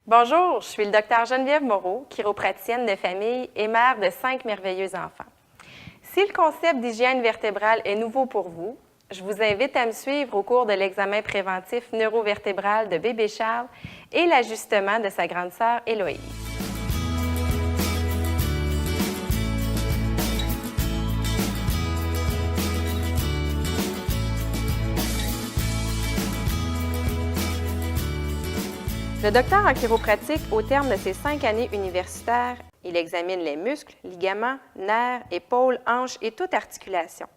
Bonjour, je suis le docteur Geneviève Moreau, chiropraticienne de famille et mère de 5 merveilleux enfants. Si le concept d'hygiène vertébrale est nouveau pour vous, je vous invite à me suivre au cours de l'examen préventif neurovertébral de bébé Charles et l'ajustement de sa grande sœur Héloïse. Le docteur en chiropratique, au terme de ses 5 années universitaires, il examine les muscles, ligaments, nerfs, épaules, hanches et toute articulation.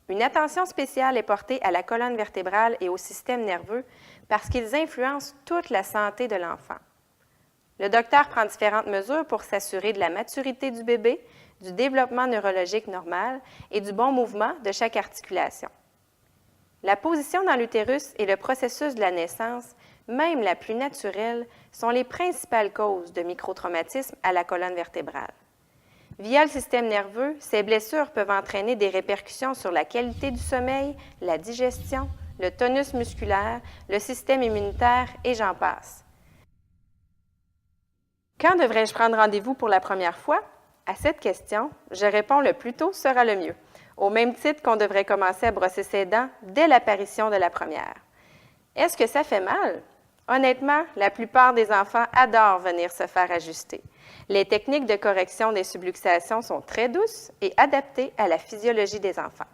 Une attention spéciale est portée à la colonne vertébrale et au système nerveux parce qu'ils influencent toute la santé de l'enfant. Le docteur prend différentes mesures pour s'assurer de la maturité du bébé, du développement neurologique normal et du bon mouvement de chaque articulation. La position dans l'utérus et le processus de la naissance, même la plus naturelle, sont les principales causes de microtraumatismes à la colonne vertébrale. Via le système nerveux, ces blessures peuvent entraîner des répercussions sur la qualité du sommeil, la digestion, le tonus musculaire, le système immunitaire et j'en passe. Quand devrais-je prendre rendez-vous pour la première fois? À cette question, je réponds le plus tôt sera le mieux, au même titre qu'on devrait commencer à brosser ses dents dès l'apparition de la première. Est-ce que ça fait mal? Honnêtement, la plupart des enfants adorent venir se faire ajuster. Les techniques de correction des subluxations sont très douces et adaptées à la physiologie des enfants.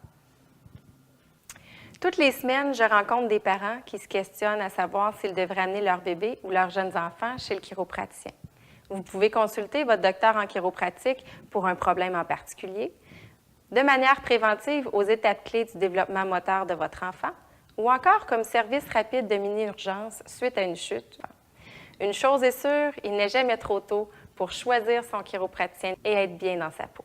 Toutes les semaines, je rencontre des parents qui se questionnent à savoir s'ils devraient amener leur bébé ou leurs jeunes enfants chez le chiropraticien. Vous pouvez consulter votre docteur en chiropratique pour un problème en particulier, de manière préventive aux étapes clés du développement moteur de votre enfant, ou encore comme service rapide de mini-urgence suite à une chute. Une chose est sûre, il n'est jamais trop tôt pour choisir son chiropraticien et être bien dans sa peau.